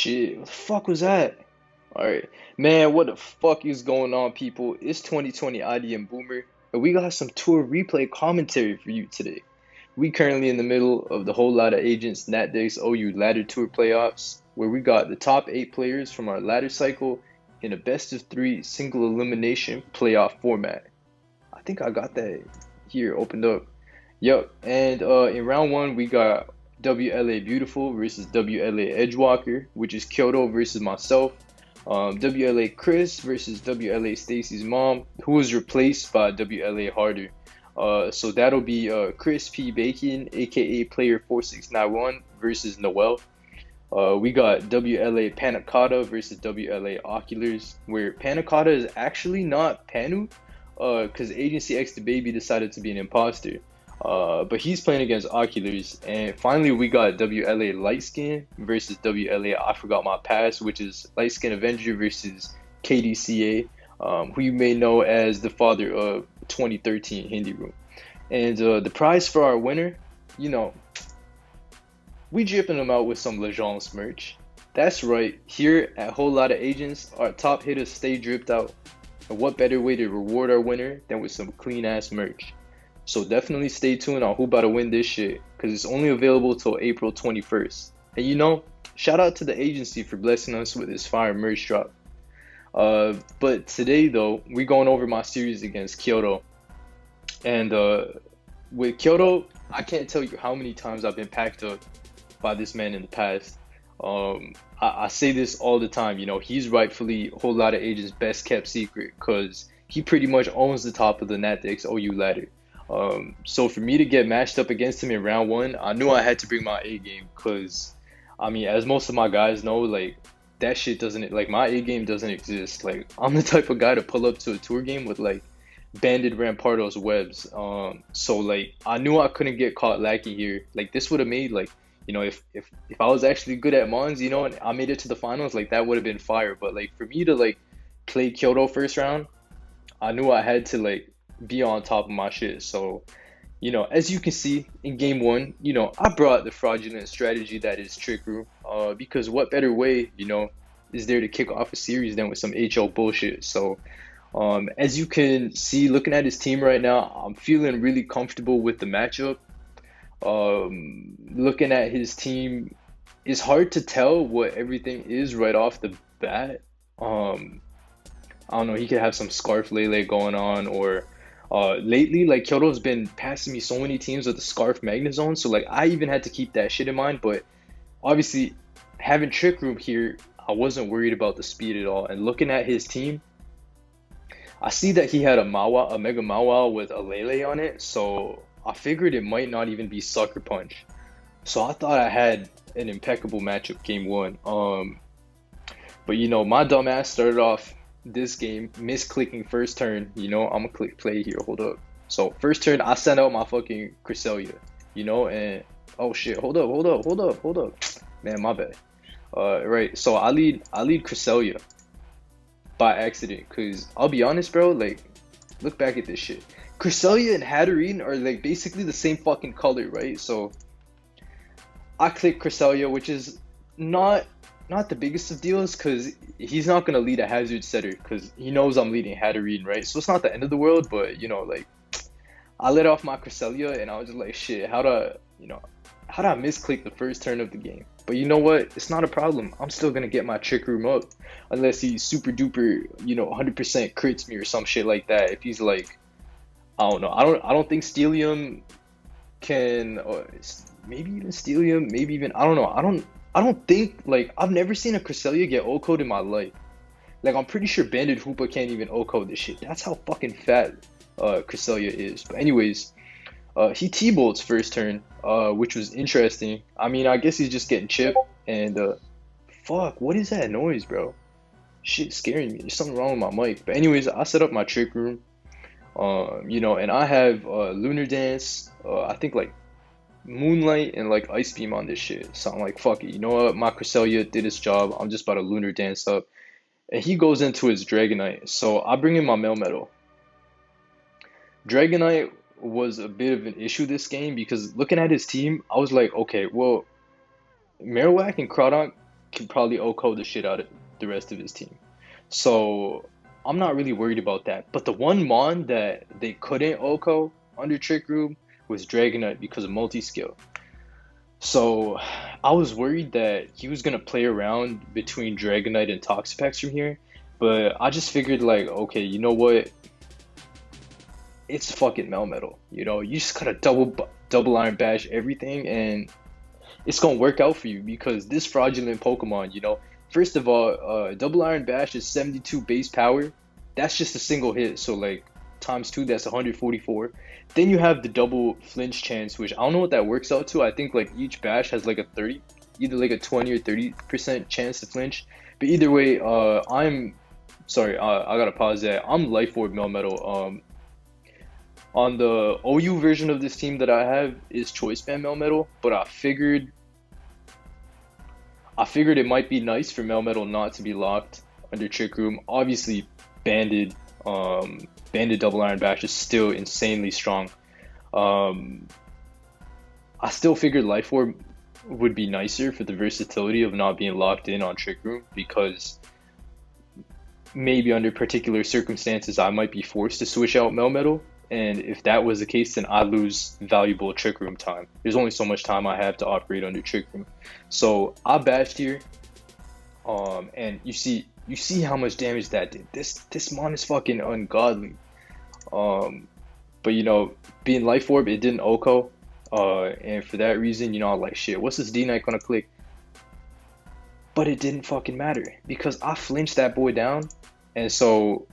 Shit, what the fuck was that? Alright. Man, what the fuck is going on, people? It's 2020 IDM Boomer, and we got some tour replay commentary for you today. We currently in the middle of the whole lot of agents NatDex OU ladder tour playoffs, where we got the top 8 players from our ladder cycle in a best of 3 single elimination playoff format. I think I got that here opened up. Yep, and in round 1 we got WLA Beautiful versus WLA Edgewalker, which is Kyoto versus myself. WLA Chris versus WLA Stacy's mom, who was replaced by WLA Harder. So that'll be Chris P. Bacon, aka Player 4691 versus Noel. We got WLA Panacotta versus WLA Oculars, where Panacotta is actually not Panu, because Agency X the Baby decided to be an imposter. But he's playing against Oculars. And finally, we got WLA Lightskin versus WLA I Forgot My Past, which is Lightskin Avenger versus KDCA, who you may know as the father of 2013 Hindi Room. And the prize for our winner, you know, we dripping them out with some Legends merch. That's right, here at Whole Lotta Agents, our top hitters stay dripped out. And what better way to reward our winner than with some clean ass merch? So definitely stay tuned on who about to win this shit, because it's only available till April 21st. And you know, shout out to the agency for blessing us with this fire merch drop. But today though, we're going over my series against Kyoto. And with Kyoto, I can't tell you how many times I've been packed up by this man in the past. I say this all the time, you know, he's rightfully a whole lot of agents' best kept secret, because he pretty much owns the top of the NatDex OU ladder. So for me to get matched up against him in round 1, I knew I had to bring my A game, because I mean, as most of my guys know, like, that shit doesn't, like, my A game doesn't exist. Like, I'm the type of guy to pull up to a tour game with like banded Rampardos webs. So like, I knew I couldn't get caught lacking here. Like, this would have made, like, you know, if I was actually good at Mons, you know, and I made it to the finals, like, that would have been fire. But like, for me to like play Kyoto first round, I knew I had to like be on top of my shit. So, you know, as you can see in game 1, you know, I brought the fraudulent strategy that is Trick Room, because what better way, you know, is there to kick off a series than with some HO bullshit. So as you can see, looking at his team right now, I'm feeling really comfortable with the matchup. Looking at his team, it's hard to tell what everything is right off the bat. I don't know, he could have some Scarf Lele going on, or lately, like, Kyoto's been passing me so many teams with the Scarf Magnezone, so like, I even had to keep that shit in mind. But obviously, having Trick Room here, I wasn't worried about the speed at all. And looking at his team, I see that he had a Mega Mawile with a Lele on it, so I figured it might not even be Sucker Punch. So I thought I had an impeccable matchup game 1. But you know, my dumbass started off this game misclicking first turn. You know, I'm gonna click play here, hold up. So first turn, I sent out my fucking Cresselia, you know, and oh shit, hold up, man, my bad. Right, so I lead Cresselia by accident, because I'll be honest, bro, like, look back at this shit. Cresselia and Hatterene are like basically the same fucking color, right? So I click Cresselia, which is not the biggest of deals, because he's not gonna lead a hazard setter, because he knows I'm leading Hatterene, right? So it's not the end of the world. But you know, like, I let off my Cresselia and I was just like, shit, how do I misclick the first turn of the game? But you know what? It's not a problem. I'm still gonna get my Trick Room up, unless he super duper, you know, 100% crits me or some shit like that. If he's like, I don't know. I don't think Steelium can, or maybe even Steelium, maybe even, I don't know. I don't think, like, I've never seen a Cresselia get O-code in my life. Like, I'm pretty sure Banded Hoopa can't even O-code this shit. That's how fucking fat Cresselia is. But anyways, he T-bolts first turn, which was interesting. I mean, I guess he's just getting chipped. And fuck, what is that noise, bro? Shit scaring me. There's something wrong with my mic. But anyways, I set up my Trick Room. You know, and I have Lunar Dance, I think like Moonlight and like Ice Beam on this shit. So I'm like, fuck it, you know what, my Cresselia did its job, I'm just about to Lunar Dance up. And he goes into his Dragonite, so I bring in my Melmetal. Dragonite was a bit of an issue this game, because looking at his team, I was like, okay, well, Marowak and Crawdonk can probably OHKO the shit out of the rest of his team. So I'm not really worried about that. But the one Mon that they couldn't OHKO under Trick Room was Dragonite because of multi-skill. So I was worried that he was gonna play around between Dragonite and Toxapex from here, but I just figured like, okay, you know what? It's fucking Melmetal. You know, you just gotta double iron bash everything, and it's gonna work out for you because this fraudulent Pokemon, you know, first of all, double iron bash is 72 base power. That's just a single hit, so like times two, that's 144. Then you have the double flinch chance, which I don't know what that works out to. I think like each bash has like a 30, either like a 20 or 30% chance to flinch. But either way, I'm sorry, I gotta pause that. I'm Life Orb Melmetal. On the OU version of this team that I have is Choice Band Melmetal, but I figured it might be nice for Melmetal not to be locked under Trick Room. Obviously, banded double iron bash is still insanely strong. I still figured Life Orb would be nicer for the versatility of not being locked in on Trick Room, because maybe under particular circumstances I might be forced to switch out Melmetal, and if that was the case, then I lose valuable Trick Room time. There's only so much time I have to operate under Trick Room. So I bashed here, and you see how much damage that did. This Mon is fucking ungodly. But you know, being Life Orb, it didn't OHKO, and for that reason, you know, I'm like, shit, what's this D-Knight gonna click? But it didn't fucking matter because I flinched that boy down, and so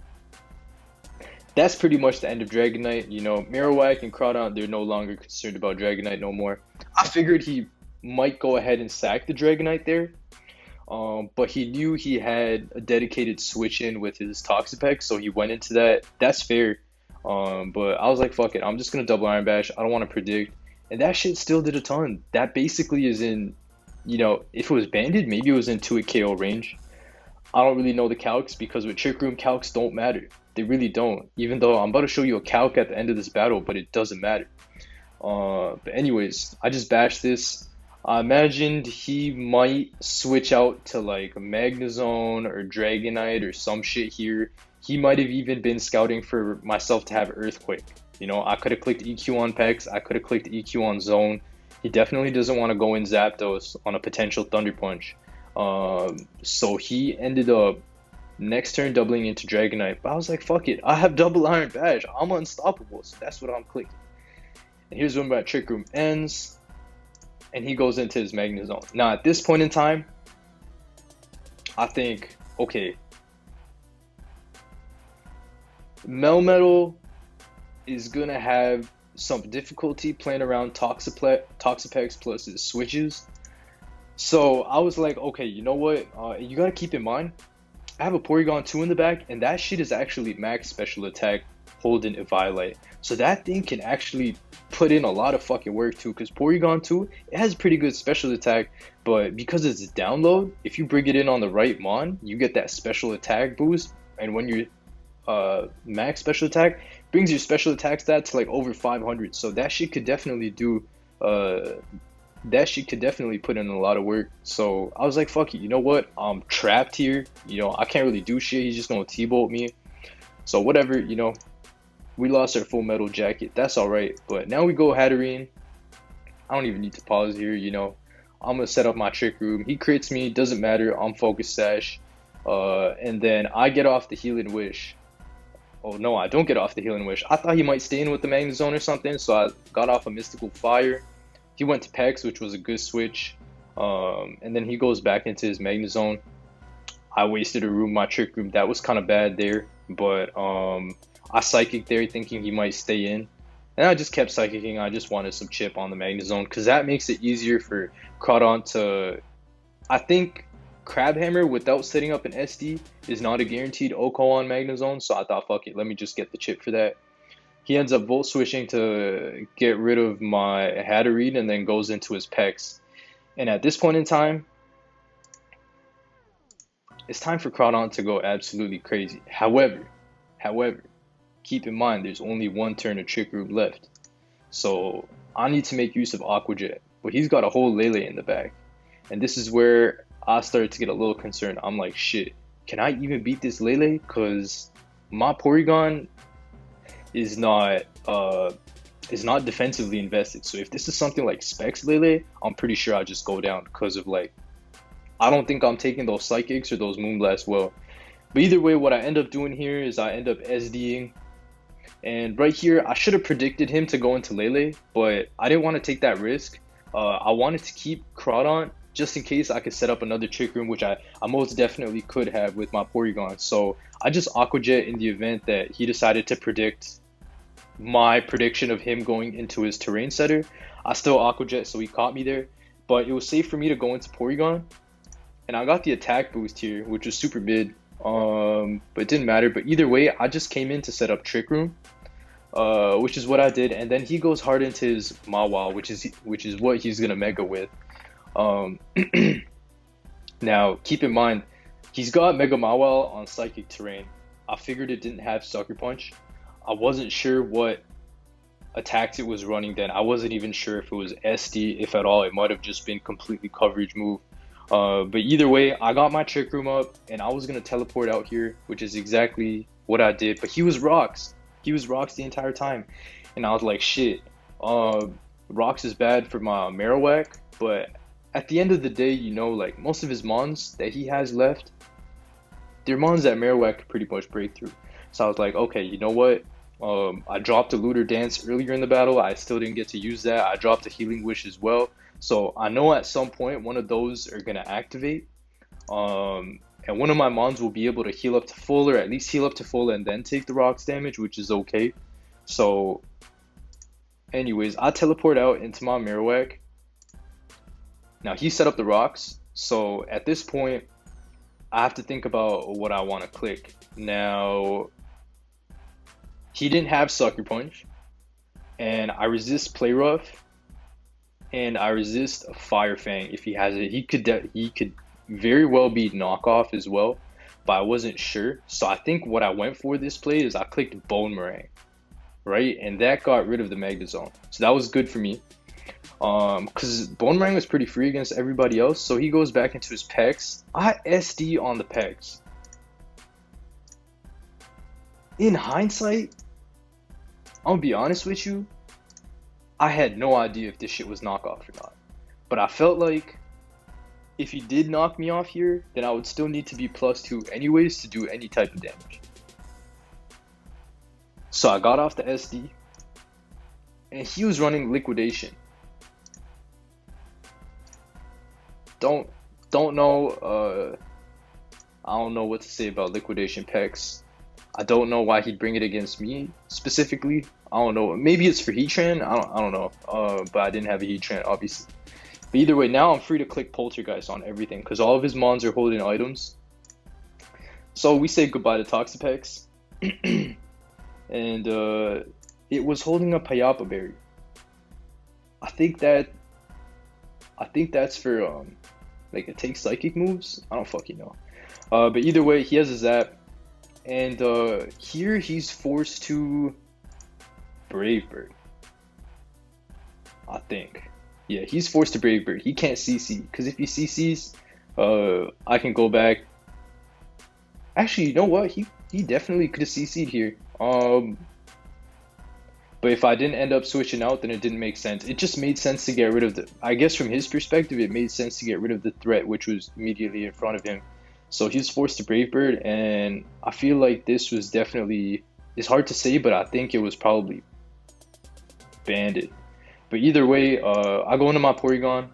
that's pretty much the end of Dragonite. You know, Marowak and Crawdon, they're no longer concerned about Dragonite no more. I figured he might go ahead and sack the Dragonite there, but he knew he had a dedicated switch in with his Toxapex, so he went into that. That's fair. But I was like, fuck it, I'm just gonna double iron bash. I don't want to predict, and that shit still did a ton. That basically is in, you know, if it was banded, maybe it was in 2 KO range. I don't really know the calcs because with Trick Room, calcs don't matter. They really don't. Even though I'm about to show you a calc at the end of this battle, but it doesn't matter. But anyways, I just bashed this. I imagined he might switch out to like Magnezone or Dragonite or some shit here. He might have even been scouting for myself to have Earthquake. You know, I could have clicked EQ on Pex. I could have clicked EQ on Zone. He definitely doesn't want to go in Zapdos on a potential Thunder Punch. So he ended up next turn doubling into Dragonite. But I was like, fuck it. I have double iron bash. I'm unstoppable. So that's what I'm clicking. And here's when my Trick Room ends. And he goes into his Magnezone. Now, at this point in time, I think, okay, Melmetal is going to have some difficulty playing around Toxapex plus his switches. So I was like, okay, you know what? You got to keep in mind, I have a Porygon 2 in the back, and that shit is actually max special attack holding Eviolite. So that thing can actually put in a lot of fucking work too, because Porygon 2, it has pretty good special attack, but because it's a download, if you bring it in on the right Mon, you get that special attack boost, and when you max special attack, brings your special attack stat to like over 500. So that shit could definitely do that shit could definitely put in a lot of work. So I was like, fuck it, you know what, I'm trapped here, you know, I can't really do shit. He's just gonna T-bolt me, so whatever, you know. We lost our full metal jacket, that's all right. But now we go Hatterene. I don't even need to pause here, you know. I'm gonna set up my Trick Room. He crits me, doesn't matter, I'm Focus Sash, and then I get off the Healing Wish. Oh no, I don't get off the Healing Wish. I thought he might stay in with the Magnezone or something, so I got off a Mystical Fire. He went to Pex, which was a good switch, and then he goes back into his Magnezone. I wasted a room, my Trick Room. That was kind of bad there, but I Psychic there thinking he might stay in, and I just kept Psychicking. I just wanted some chip on the Magnezone, because that makes it easier for Crawdon to, I think, Crabhammer without setting up an SD is not a guaranteed OHKO on Magnezone, so I thought, fuck it, let me just get the chip for that. He ends up Volt Switching to get rid of my Hatterene and then goes into his Pex. And at this point in time, it's time for Crawdon to go absolutely crazy. However, keep in mind there's only one turn of Trick Room left. So I need to make use of Aqua Jet. But he's got a whole Lele in the back. And this is where I started to get a little concerned. I'm like, shit, can I even beat this Lele? Because my Porygon is not defensively invested. So if this is something like Specs Lele, I'm pretty sure I just go down because of like I don't think I'm taking those Psychics or those Moonblasts well. But either way, what I end up doing here is I end up SDing. And right here, I should have predicted him to go into Lele, but I didn't want to take that risk. I wanted to keep Crawdon just in case I could set up another Trick Room, which I most definitely could have with my Porygon. So I just Aqua Jet in the event that he decided to predict my prediction of him going into his Terrain Setter. I still Aqua Jet, so he caught me there. But it was safe for me to go into Porygon. And I got the attack boost here, which was super mid. But it didn't matter. But either way, I just came in to set up Trick Room, which is what I did. And then he goes hard into his Mawile, which is what he's gonna Mega with. Now keep in mind, he's got Mega Mawile on Psychic Terrain. I figured it didn't have Sucker Punch. I wasn't sure what attacks it was running then. I wasn't even sure if it was SD, if at all. It might have just been completely coverage move. But either way, I got my Trick Room up, and I was going to teleport out here, which is exactly what I did. But he was Rocks. He was Rocks the entire time. And I was like, shit, Rocks is bad for my Marowak. But at the end of the day, you know, like, most of his Mons that he has left, they're Mons that Marowak could pretty much break through. So I was like, okay, you know what? I dropped a Looter Dance earlier in the battle. I still didn't get to use that. I dropped a Healing Wish as well. So I know at some point one of those are going to activate. And one of my Mons will be able to heal up to full, or at least heal up to full and then take the Rocks damage, which is okay. So anyways, I teleport out into my Marowak. Now he set up the Rocks. So at this point, I have to think about what I want to click. Now, he didn't have Sucker Punch, and I resist Play Rough, and I resist a Fire Fang if he has it. He could very well be knockoff as well, but I wasn't sure. So I think what I went for this play is I clicked Bone Meringue, right? And that got rid of the Magnezone. So that was good for me. Because Bone Meringue was pretty free against everybody else, so he goes back into his Pegs. I SD on the Pegs. In hindsight, I'm gonna be honest with you, I had no idea if this shit was knockoff or not. But I felt like if he did knock me off here, then I would still need to be +2 anyways to do any type of damage. So I got off the SD, and he was running Liquidation. Don't know, I don't know what to say about Liquidation Pex. I don't know why he'd bring it against me specifically. I don't know. Maybe it's for Heatran. I don't know. But I didn't have a Heatran, obviously. But either way, now I'm free to click Poltergeist on everything because all of his Mons are holding items. So we say goodbye to Toxapex. And it was holding a Payapa Berry. I think that's for like it takes psychic moves. I don't fucking know. But either way, he has a Zap. And here he's forced to Brave Bird. I think. Yeah, he's forced to Brave Bird. He can't CC. Because if he CCs, I can go back. Actually, you know what? He definitely could have CC'd here. But if I didn't end up switching out, then it didn't make sense. It just made sense to get rid of the... I guess from his perspective, it made sense to get rid of the threat, which was immediately in front of him. So he was forced to Brave Bird, and I feel like this was definitely... It's hard to say, but I think it was probably banded. But either way, I go into my Porygon.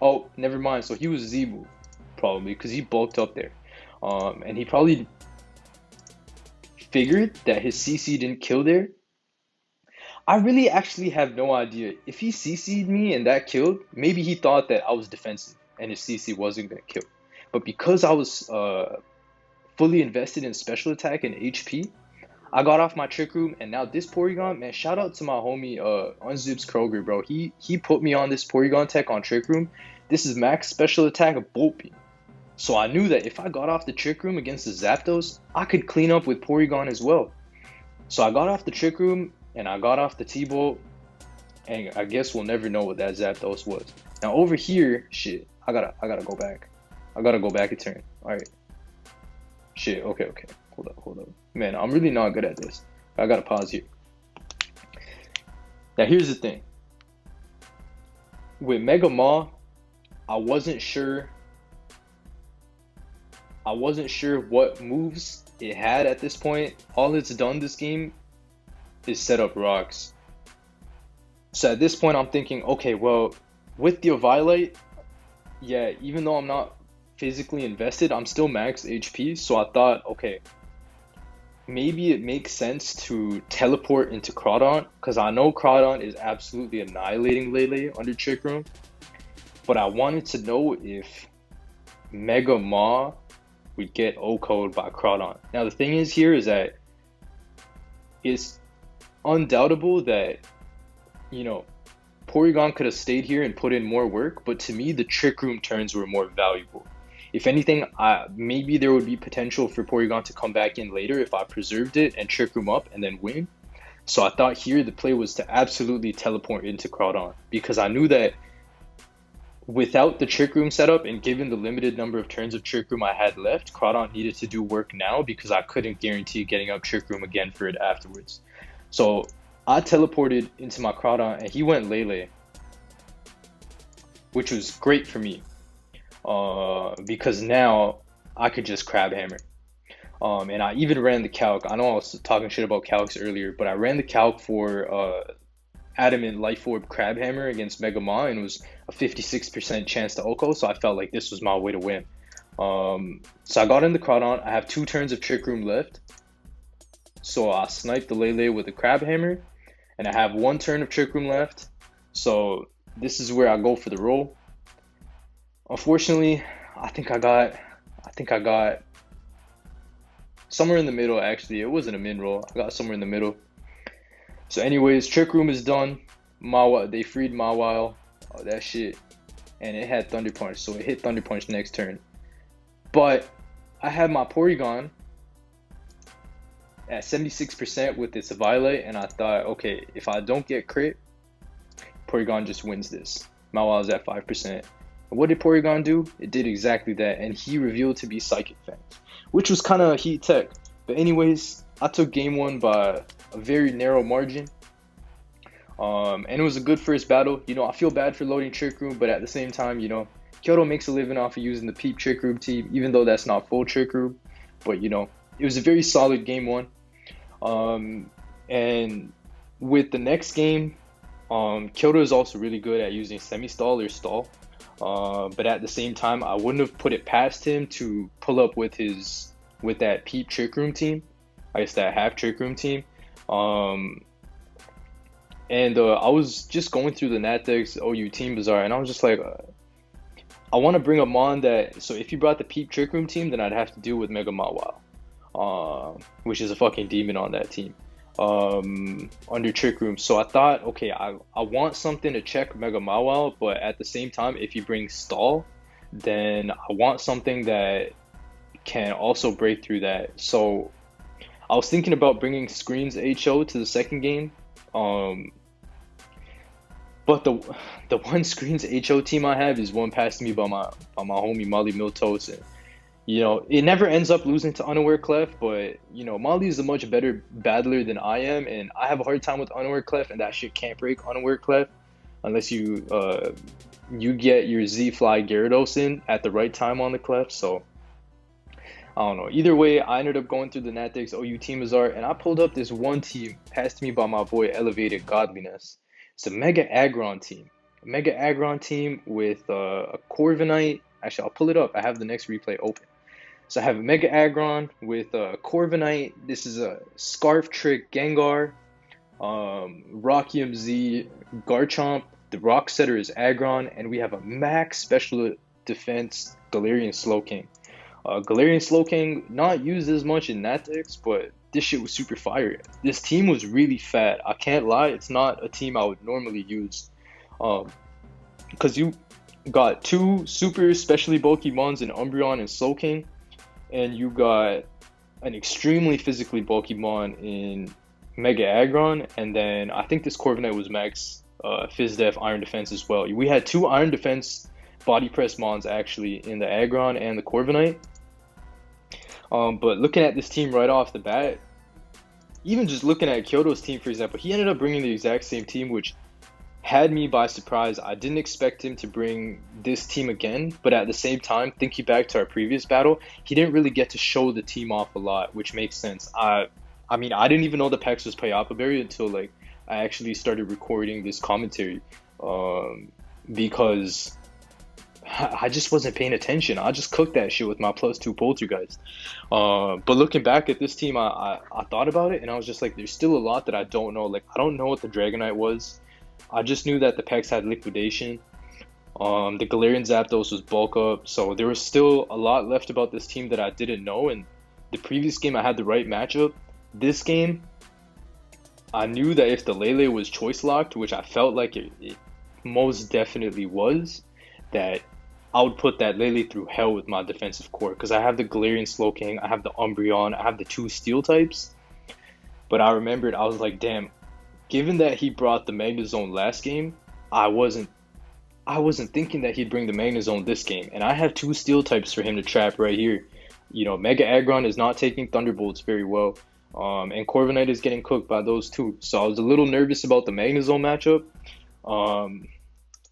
Oh, never mind. So he was Z-move, probably, because he bulked up there. And he probably figured that his CC didn't kill there. I really actually have no idea. If he CC'd me and that killed, maybe he thought that I was defensive and his CC wasn't going to kill. But because I was fully invested in special attack and HP, I got off my Trick Room, and now this Porygon, man, shout out to my homie Unzips Kroger, bro. He put me on this Porygon tech on Trick Room. This is max special attack of Bolt Beam. So I knew that if I got off the Trick Room against the Zapdos, I could clean up with Porygon as well. So I got off the Trick Room, and I got off the T-Bolt, and I guess we'll never know what that Zapdos was. Now over here, shit, I gotta go back. I gotta go back a turn. Alright. Shit, okay. Hold up. Man, I'm really not good at this. I gotta pause here. Now here's the thing. With Mega Maw, I wasn't sure what moves it had at this point. All it's done this game is set up rocks. So at this point I'm thinking, okay, well, with the Violite, yeah, even though I'm not physically invested, I'm still max HP. So I thought, okay, maybe it makes sense to teleport into Crawdon, because I know Crawdon is absolutely annihilating Lele under Trick Room. But I wanted to know if Mega Maw would get O-code by Crawdon. Now the thing is here is that it's undoubtable that, you know, Porygon could have stayed here and put in more work, but to me the Trick Room turns were more valuable. If anything, maybe there would be potential for Porygon to come back in later if I preserved it and Trick Room up and then win. So I thought here the play was to absolutely teleport into Crawdon, because I knew that without the Trick Room setup and given the limited number of turns of Trick Room I had left, Crawdon needed to do work now because I couldn't guarantee getting up Trick Room again for it afterwards. So I teleported into my Crawdon and he went Lele, which was great for me. Because now I could just Crab Hammer. And I even ran the calc. I know I was talking shit about calcs earlier, but I ran the calc for Adamant Life Orb Crab Hammer against Mega Maw, and it was a 56% chance to Oko, so I felt like this was my way to win. So I got in the Crawdon. I have 2 turns of Trick Room left. So I sniped the Lele with a Crab Hammer, and I have 1 turn of Trick Room left. So this is where I go for the roll. Unfortunately, I think I got somewhere in the middle. Actually, it wasn't a min roll. I got somewhere in the middle. So anyways, Trick Room is done. They freed Mawile, that shit, and it had Thunder Punch, so it hit Thunder Punch next turn. But I had my Porygon at 76% with its Violet, and I thought, okay, if I don't get crit, Porygon just wins this. Mawile is at 5%. What did Porygon do? It did exactly that, and he revealed to be Psychic Fangs, which was kind of heat tech. But anyways, I took game 1 by a very narrow margin, and it was a good first battle. You know, I feel bad for loading Trick Room, but at the same time, you know, Kyoto makes a living off of using the Peep Trick Room team, even though that's not full Trick Room. But you know, it was a very solid game 1. And with the next game, Kyoto is also really good at using semi-stall or stall. But at the same time, I wouldn't have put it past him to pull up with that Peep Trick Room team. I guess that half Trick Room team. And I was just going through the Natex OU Team Bazaar, and I was just like, I want to bring a Mon that, so if you brought the Peep Trick Room team, then I'd have to deal with Mega Mawile, which is a fucking demon on that team, under Trick Room. So I thought, okay, I want something to check Mega Mawile, but at the same time, if you bring Stall, then I want something that can also break through that. So I was thinking about bringing Screens HO to the second game, but the one Screens HO team I have is one passed to me by my homie Molly Miltos, and you know, it never ends up losing to Unaware Clef, but you know, Molly is a much better battler than I am, and I have a hard time with Unaware Clef, and that shit can't break Unaware Clef unless you get your Z-Fly Gyarados in at the right time on the Clef. So I don't know. Either way, I ended up going through the Natex OU Team Bazaar, and I pulled up this one team passed to me by my boy Elevated Godliness. It's a Mega Aggron team. A Mega Aggron team with a Corviknight. Actually, I'll pull it up. I have the next replay open. So I have a Mega Aggron with a Corviknight. This is a Scarf Trick Gengar, Rockium Z Garchomp. The Rock Setter is Aggron, and we have a Max Special Defense Galarian Slowking. Galarian Slowking, not used as much in Natex, but this shit was super fire. This team was really fat. I can't lie, it's not a team I would normally use. Because you got 2 super specially bulky Mons in Umbreon and Slowking, and you got an extremely physically bulky Mon in Mega Aggron, and then I think this Corviknight was max Phys Def Iron Defense as well. We had 2 Iron Defense body press mons actually in the AGGRON and the Corviknight. But looking at this team right off the bat, even just looking at Kyoto's team, for example, he ended up bringing the exact same team, which had me by surprise. I didn't expect him to bring this team again, but at the same time, thinking back to our previous battle, he didn't really get to show the team off a lot, which makes sense. I mean, I didn't even know the Pex was Payapa until like I actually started recording this commentary, because I just wasn't paying attention. I just cooked that shit with my +2 poltergeist. But looking back at this team, I thought about it and I was just like, there's still a lot that I don't know. Like, I don't know what the Dragonite was. I just knew that the Pex had liquidation. The Galarian Zapdos was bulk up. So there was still a lot left about this team that I didn't know. And the previous game, I had the right matchup. This game, I knew that if the Lele was choice locked, which I felt like it most definitely was, that I would put that Lele through hell with my defensive core, because I have the Galarian Slowking, I have the Umbreon, I have the 2 steel types. But I remembered, I was like, damn, given that he brought the Magnezone last game, I wasn't thinking that he'd bring the Magnezone this game. And I have 2 steel types for him to trap right here. You know, Mega Aggron is not taking Thunderbolts very well. And Corviknight is getting cooked by those 2. So I was a little nervous about the Magnezone matchup.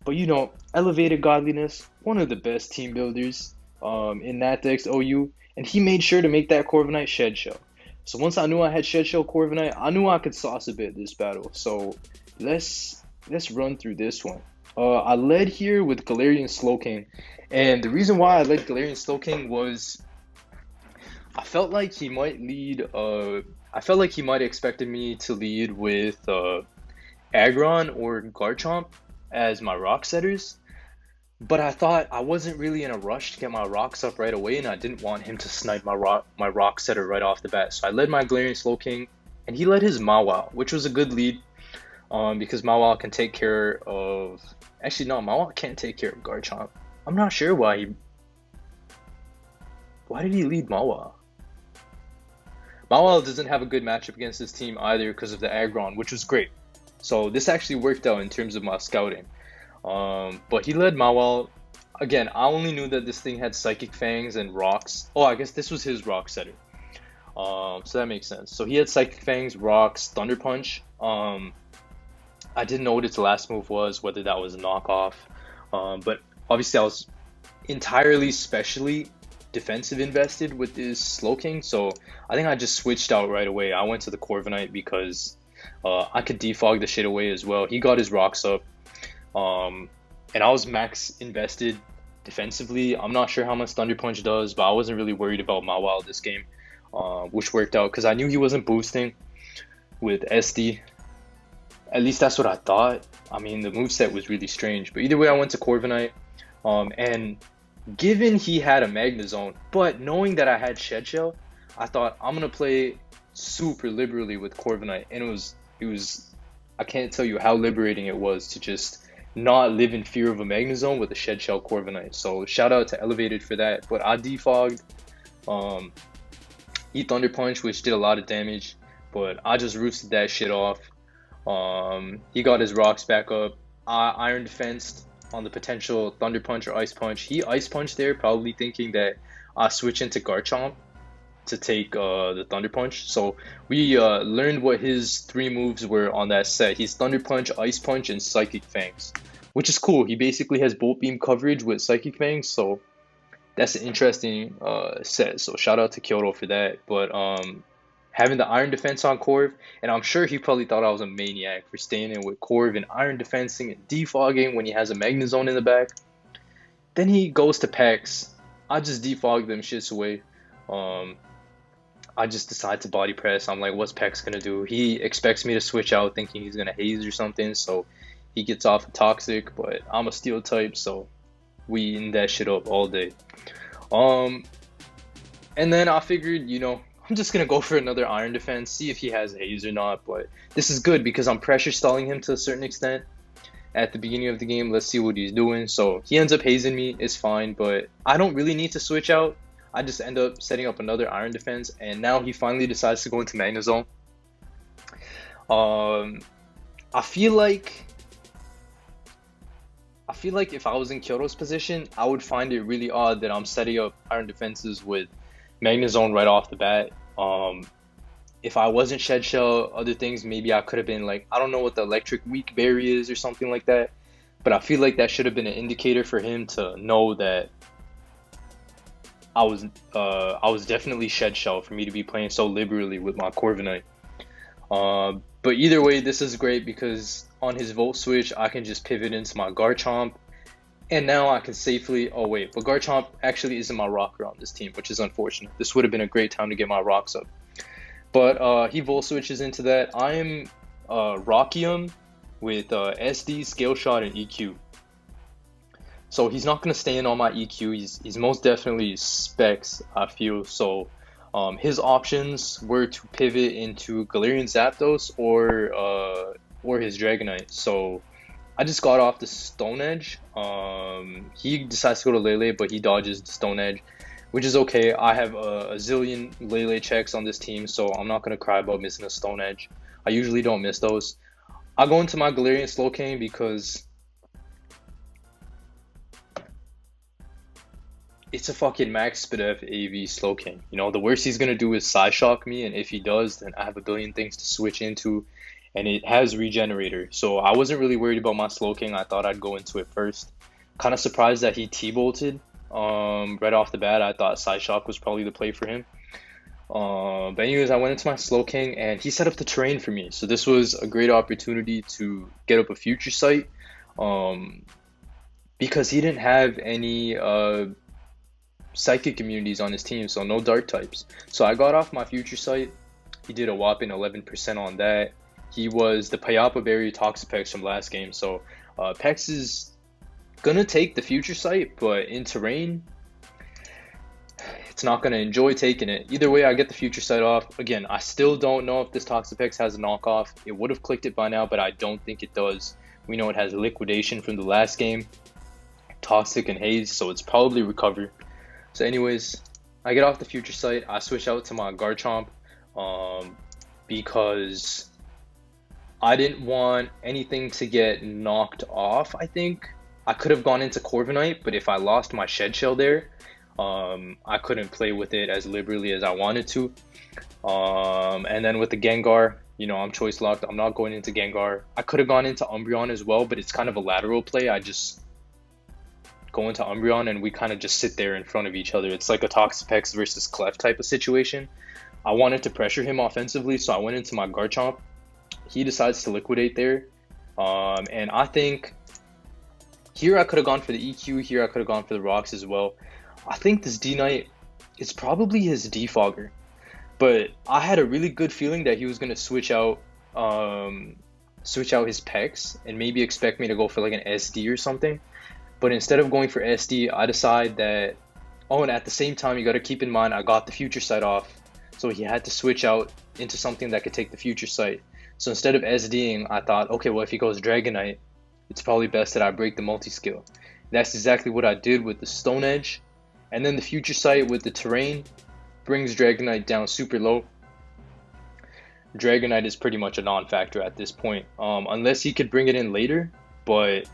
But you know, Elevated Godliness, one of the best team builders in that deck's OU, and he made sure to make that Corviknight Shed Shell. So once I knew I had Shed Shell Corviknight, I knew I could sauce a bit this battle. So let's run through this one. I led here with Galarian Slowking, and the reason why I led Galarian Slowking was I felt like he might lead. I felt like he might have expected me to lead with Aggron or Garchomp as my rock setters, but I thought I wasn't really in a rush to get my rocks up right away, and I didn't want him to snipe my rock setter right off the bat. So I led my Galarian Slowking, and he led his Mawile, which was a good lead, because Mawile can take care of. Actually, no, Mawile can't take care of Garchomp. I'm not sure why he. Why did he lead Mawile? Mawile doesn't have a good matchup against this team either because of the Aggron, which was great. So this actually worked out in terms of my scouting. But he led Mawile. Again, I only knew that this thing had Psychic Fangs and Rocks. Oh, I guess this was his Rock Setter. So that makes sense. So he had Psychic Fangs, Rocks, Thunder Punch. I didn't know what its last move was, whether that was a knockoff. But obviously I was entirely specially defensive invested with this Slowking. So I think I just switched out right away. I went to the Corviknight because I could defog the shit away as well. He got his rocks up, and I was max invested defensively. I'm not sure how much Thunder Punch does, but I wasn't really worried about Mawile this game, which worked out because I knew he wasn't boosting with SD. At least that's what I thought. I mean, the moveset was really strange, but either way, I went to Corviknight, and given he had a Magnezone, but knowing that I had Shed Shell, I thought I'm gonna play super liberally with Corviknight, and it was I can't tell you how liberating it was to just not live in fear of a Magnezone with a Shed Shell Corviknight. So shout out to Elevated for that. But I defogged. He Thunder Punch, which did a lot of damage, but I just roosted that shit off. He got his rocks back up. I Iron Defensed on the potential Thunder Punch or Ice Punch. He Ice Punched there, probably thinking that I switch into Garchomp to take the Thunder Punch. So we learned what his 3 moves were on that set. He's Thunder Punch, Ice Punch, and Psychic Fangs, which is cool. He basically has Bolt Beam coverage with Psychic Fangs, so that's an interesting set. So shout out to Kyoto for that. But having the Iron Defense on Corv, and I'm sure he probably thought I was a maniac for staying in with Corv and Iron Defensing and defogging when he has a Magnezone in the back. Then he goes to Pex. I just defog them shits away. I just decide to body press. I'm like, what's Pex gonna do? He expects me to switch out thinking he's gonna haze or something, so he gets off a Toxic, but I'm a Steel type, so we eating that shit up all day. And then I figured, you know, I'm just gonna go for another Iron Defense, see if he has haze or not, but this is good because I'm pressure stalling him to a certain extent at the beginning of the game. Let's see what he's doing. So he ends up hazing me, it's fine, but I don't really need to switch out. I just end up setting up another Iron Defense, and now he finally decides to go into Magnezone. I feel like I feel like if I was in Kyoto's position, I would find it really odd that I'm setting up iron defenses with Magnezone right off the bat. If I wasn't Shed Shell, other things, maybe I could have been like, I don't know what the electric weak berry is or something like that. But I feel like that should have been an indicator for him to know that I was definitely Shed Shell for me to be playing so liberally with my Corviknight. But either way, this is great because on his Volt Switch, I can just pivot into my Garchomp. And now I can safely, oh wait, but Garchomp actually isn't my rocker on this team, which is unfortunate. This would have been a great time to get my rocks up. But he Volt Switches into that. I am Rockium with SD, Scale Shot, and EQ. So he's not going to stay in on my EQ. He's most definitely Specs, I feel. So his options were to pivot into Galarian Zapdos or his Dragonite. So I just got off the Stone Edge. He decides to go to Lele, but he dodges the Stone Edge, which is okay. I have a zillion Lele checks on this team, so I'm not going to cry about missing a Stone Edge. I usually don't miss those. I go into my Galarian Slowking because it's a fucking Max Spidef AV Slowking. You know, the worst he's going to do is Psyshock me, and if he does, then I have a billion things to switch into, and it has Regenerator. So I wasn't really worried about my Slowking. I thought I'd go into it first. Kind of surprised that he T-bolted right off the bat. I thought Psyshock was probably the play for him. But anyways, I went into my Slowking, and he set up the terrain for me. So this was a great opportunity to get up a Future Sight, because he didn't have any Psychic immunities on his team, so no Dark types. So I got off my Future Sight. He did a whopping 11% on that. He was the Payapa Berry Toxapex from last game. So Pex is gonna take the Future Sight, but in terrain, it's not gonna enjoy taking it. Either way, I get the Future Sight off. Again, I still don't know if this Toxapex has a knockoff. It would have clicked it by now, but I don't think it does. We know it has Liquidation from the last game, Toxic and Haze, so it's probably Recover. So anyways, I get off the Future Sight. I switch out to my Garchomp because I didn't want anything to get knocked off. I think I could have gone into Corviknight, but if I lost my Shed Shell there, I couldn't play with it as liberally as I wanted to. And then with the Gengar, you know, I'm choice locked. I'm not going into Gengar. I could have gone into Umbreon as well, but it's kind of a lateral play. I just go into Umbreon and we kind of just sit there in front of each other. It's like a Toxapex versus Clef type of situation. I wanted to pressure him offensively, so I went into my Garchomp. He decides to Liquidate there. And I think here I could have gone for the EQ. Here I could have gone for the rocks as well. I think this D-Knight is probably his Defogger. But I had a really good feeling that he was going to switch out his Pex and maybe expect me to go for like an SD or something. But instead of going for SD, I decide that, oh, and at the same time, you got to keep in mind, I got the Future Sight off. So he had to switch out into something that could take the Future Sight. So instead of SDing, I thought, okay, well, if he goes Dragonite, it's probably best that I break the multi-skill. That's exactly what I did with the Stone Edge. And then the Future Sight with the terrain brings Dragonite down super low. Dragonite is pretty much a non-factor at this point, unless he could bring it in later. But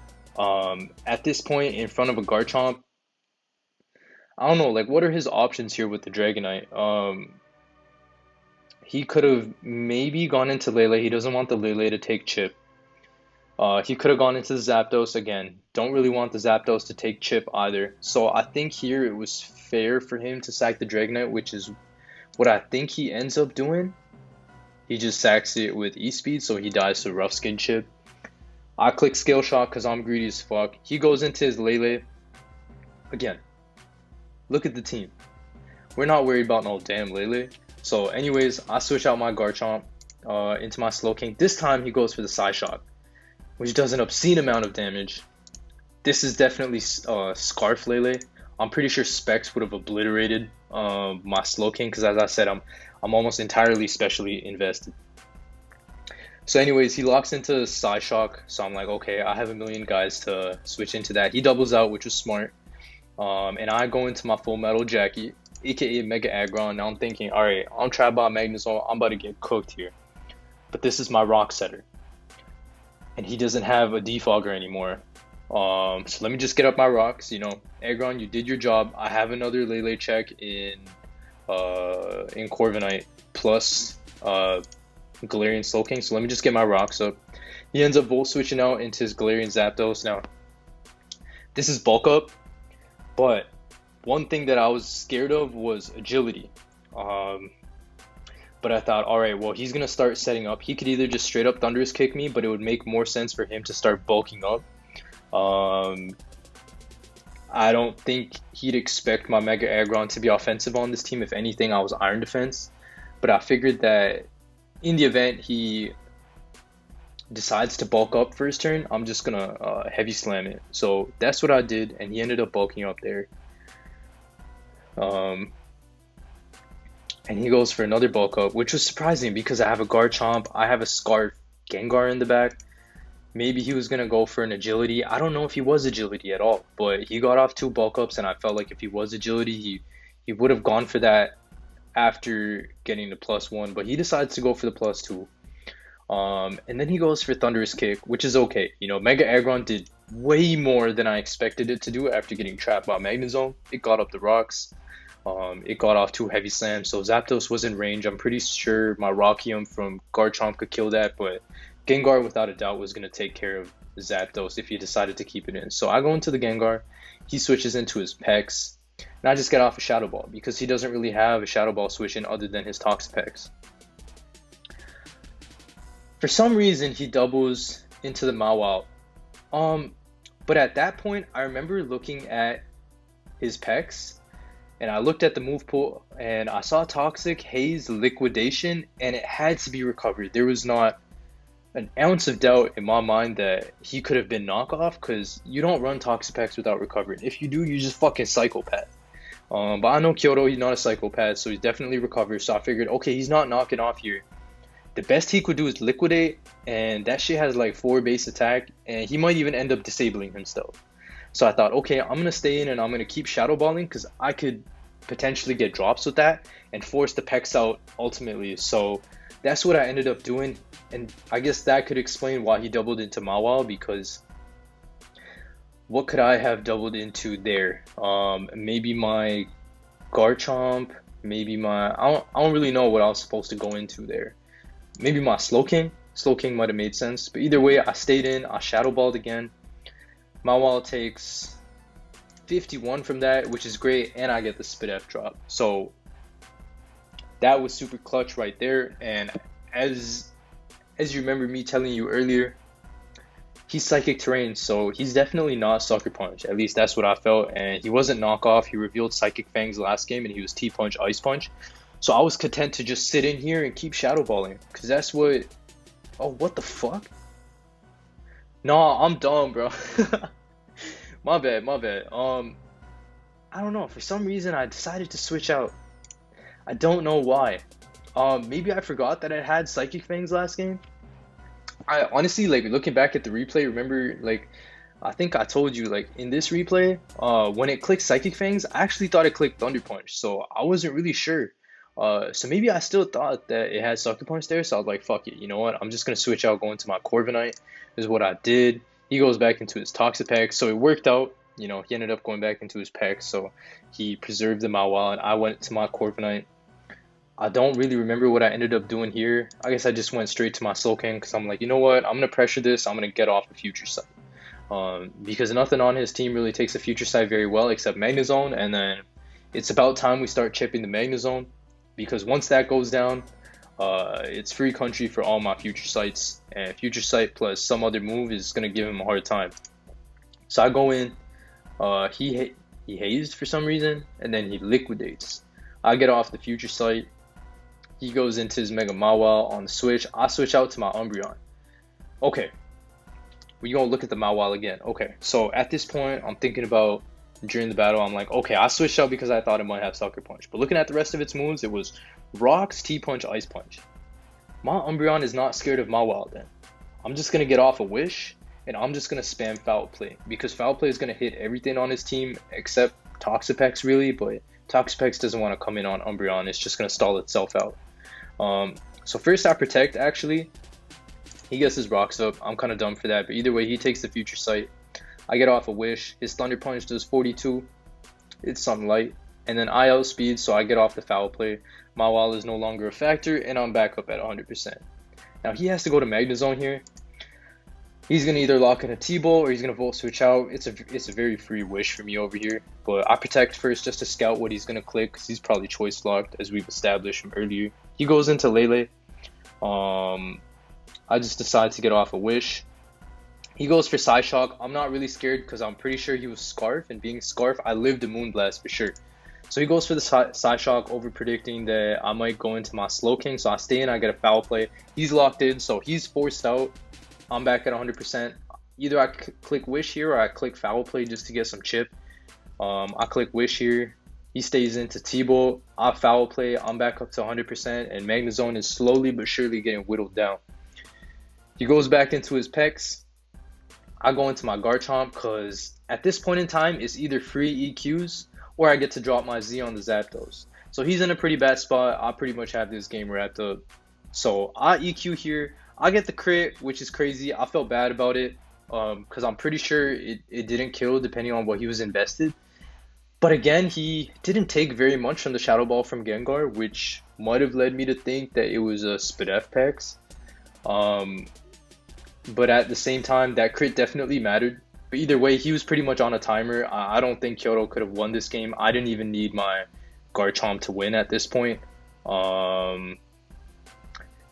at this point, in front of a Garchomp, I don't know, like, what are his options here with the Dragonite? He could have maybe gone into Lele. He doesn't want the Lele to take chip. He could have gone into the Zapdos again. Don't really want the Zapdos to take chip either. So I think here it was fair for him to sack the Dragonite, which is what I think he ends up doing. He just sacks it with E-Speed, so he dies to Rough Skin chip. I click Scale Shot because I'm greedy as fuck. He goes into his Lele. Again, look at the team. We're not worried about no damn Lele. So anyways, I switch out my Garchomp into my Slowking. This time he goes for the Psyshock, which does an obscene amount of damage. This is definitely Scarf Lele. I'm pretty sure Specs would have obliterated my Slowking because, as I said, I'm almost entirely specially invested. So anyways, he locks into Psyshock, so I'm like, okay, I have a million guys to switch into that. He doubles out, which was smart. And I go into my Full Metal Jackie, aka Mega Aggron. Now I'm thinking, alright, I'm Trap Bot Magnezone, I'm about to get cooked here. But this is my Rock Setter. And he doesn't have a Defogger anymore. So let me just get up my rocks. You know, Aggron, you did your job. I have another Lele check in Corviknight plus Galarian Slowking. So let me just get my rocks up. He ends up Volt switching out into his Galarian Zapdos. Now, this is bulk up, but one thing that I was scared of was agility. But I thought, all right, well, he's gonna start setting up. He could either just straight up Thunderous Kick me, but it would make more sense for him to start bulking up. I don't think he'd expect my Mega Aggron to be offensive on this team. If anything, I was Iron Defense. But I figured that in the event he decides to bulk up for his turn, I'm just gonna Heavy Slam it. So that's what I did, and he ended up bulking up there. And he goes for another bulk up, which was surprising because I have a Garchomp, I have a Scarf Gengar in the back. Maybe he was going to go for an agility. I don't know if he was agility at all, but he got off 2 bulk ups, and I felt like if he was agility, he would have gone for that after getting the +1, but he decides to go for the +2. And then he goes for Thunderous Kick, which is okay. You know, Mega Aggron did way more than I expected it to do after getting trapped by Magnezone. It got up the rocks. It got off 2 Heavy Slams, so Zapdos was in range. I'm pretty sure my Rockium from Garchomp could kill that, but Gengar, without a doubt, was going to take care of Zapdos if he decided to keep it in. So I go into the Gengar, he switches into his Pex, and I just get off a Shadow Ball because he doesn't really have a Shadow Ball switch in other than his Toxapex. For some reason, he doubles into the Mawile. But at that point, I remember looking at his Pex, and I looked at the move pool, and I saw Toxic, Haze, Liquidation, and it had to be recovered. There was not an ounce of doubt in my mind that he could have been knockoff, because you don't run Toxapex without recovering. If you do, you just fucking Psychopath. But I know Kyoto, he's not a Psychopath, so he's definitely recovered. So I figured, okay, he's not knocking off here. The best he could do is Liquidate, and that shit has like 4 base attack, and he might even end up disabling himself. So I thought, okay, I'm going to stay in and I'm going to keep Shadow Balling because I could potentially get drops with that and force the Pex out ultimately. So that's what I ended up doing, and I guess that could explain why he doubled into Mawile, because what could I have doubled into there? Maybe my Garchomp, maybe my... I don't really know what I was supposed to go into there. Maybe my Slowking. Slowking might have made sense, but either way, I stayed in, I Shadow Balled again. Mawile takes 51 from that, which is great, and I get the Spit F drop. So that was super clutch right there. And as you remember me telling you earlier, he's Psychic Terrain, so he's definitely not Sucker Punch. At least that's what I felt. And he wasn't knockoff. He revealed Psychic Fangs last game, and he was T-Punch, Ice Punch. So I was content to just sit in here and keep Shadow Balling, because that's what... Oh, what the fuck? Nah, I'm dumb, bro. My bad. I don't know. For some reason, I decided to switch out. I don't know why. Maybe I forgot that it had Psychic Fangs last game. I honestly, like, looking back at the replay, remember, like, I think I told you, like, in this replay, when it clicked Psychic Fangs, I actually thought it clicked Thunder Punch, so I wasn't really sure. So maybe I still thought that it had Sucker Punch there, so I was like, fuck it, you know what, I'm just going to switch out, go into my Corviknight, is what I did. He goes back into his Toxapex, so it worked out, you know, he ended up going back into his Pex, so he preserved the Mawile, and I went to my Corviknight. I don't really remember what I ended up doing here. I guess I just went straight to my Slowking, because I'm like, you know what, I'm going to pressure this, I'm going to get off the Future Sight. Because nothing on his team really takes the Future Sight very well, except Magnezone, and then it's about time we start chipping the Magnezone. Because once that goes down, it's free country for all my Future Sights, and Future Sight plus some other move is going to give him a hard time. So I go in, he hazed for some reason, and then he liquidates. I get off the Future Sight, he goes into his Mega Mawile on the switch, I switch out to my Umbreon. Okay, we're going to look at the Mawile again. Okay, so at this point, I'm thinking about during the battle, I'm like, okay, I switched out because I thought it might have Sucker Punch. But looking at the rest of its moves, it was Rocks, T-Punch, Ice Punch. My Umbreon is not scared of Mawile then. I'm just going to get off a Wish, and I'm just going to spam Foul Play. Because Foul Play is going to hit everything on his team except Toxapex really, but Toxapex doesn't want to come in on Umbreon. It's just going to stall itself out. So first I Protect, actually. He gets his Rocks up. I'm kind of dumb for that, but either way, he takes the Future Sight. I get off a wish. His Thunder Punch does 42. It's something light. And then I outspeed, so I get off the foul play. My wall is no longer a factor, and I'm back up at 100%. Now he has to go to Magna Zone here. He's gonna either lock in a T-Bolt or he's gonna Volt Switch out. It's a very free wish for me over here. But I protect first just to scout what he's gonna click, because he's probably choice locked, as we've established from earlier. He goes into Lele. I just decide to get off a wish. He goes for Psyshock. I'm not really scared because I'm pretty sure he was Scarf, and being Scarf, I lived a Moonblast for sure. So he goes for the Psyshock, over predicting that I might go into my Slowking. So I stay in, I get a foul play. He's locked in, so he's forced out. I'm back at 100%. Either I click Wish here or I click foul play just to get some chip. I click Wish here. He stays into T-Bolt. I foul play. I'm back up to 100%, and Magna Zone is slowly but surely getting whittled down. He goes back into his Pex. I go into my Garchomp because at this point in time, it's either free EQs or I get to drop my Z on the Zapdos. So he's in a pretty bad spot. I pretty much have this game wrapped up. So I EQ here. I get the crit, which is crazy. I felt bad about it because I'm pretty sure it didn't kill depending on what he was invested. But again, he didn't take very much from the Shadow Ball from Gengar, which might have led me to think that it was a Spadef Pex. But at the same time, that crit definitely mattered. But either way, he was pretty much on a timer. I don't think Kyoto could have won this game. I didn't even need my Garchomp to win at this point.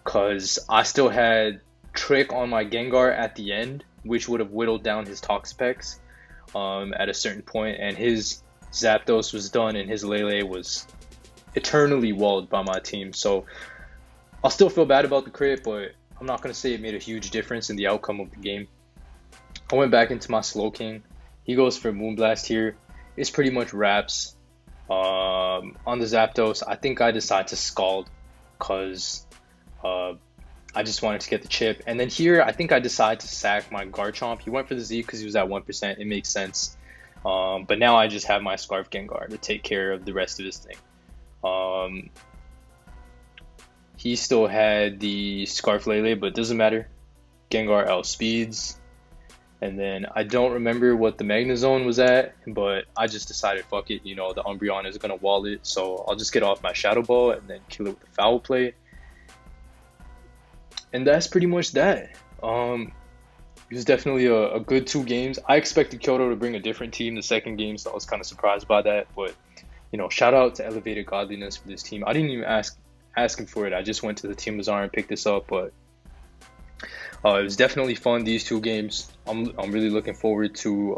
Because I still had Trick on my Gengar at the end, which would have whittled down his Toxapex at a certain point. And his Zapdos was done, and his Lele was eternally walled by my team. So I'll still feel bad about the crit, but I'm not going to say it made a huge difference in the outcome of the game. I went back into my Slowking. He goes for Moonblast here. It's pretty much wraps. On the Zapdos, I think I decide to Scald because I just wanted to get the chip. And then here, I think I decide to sack my Garchomp. He went for the Z because he was at 1%. It makes sense. But now I just have my Scarf Gengar to take care of the rest of his thing. He still had the Scarf Lele, but it doesn't matter. Gengar outspeeds. And then I don't remember what the Magna Zone was at, but I just decided, fuck it, you know, the Umbreon is going to wall it. So I'll just get off my Shadow Ball and then kill it with the foul play. And that's pretty much that. It was definitely a good 2 games. I expected Kyoto to bring a different team the second game, so I was kind of surprised by that. But, you know, shout out to Elevated Godliness for this team. I didn't even ask him for it. I just went to the Team Bazaar and picked this up, but it was definitely fun, these 2 games. I'm really looking forward to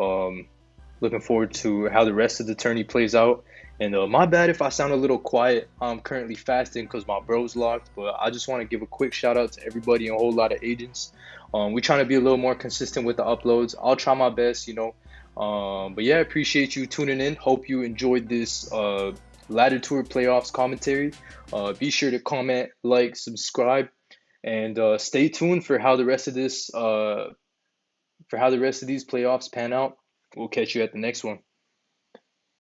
how the rest of the tourney plays out. And my bad if I sound a little quiet. I'm currently fasting because my bro's locked, but I just want to give a quick shout out to everybody and a whole lot of agents. We're trying to be a little more consistent with the uploads. I'll try my best, you know. But yeah, appreciate you tuning in. Hope you enjoyed this Ladder Tour playoffs commentary. Be sure to comment, like, subscribe, and stay tuned for how the rest of these playoffs pan out. We'll catch you at the next one.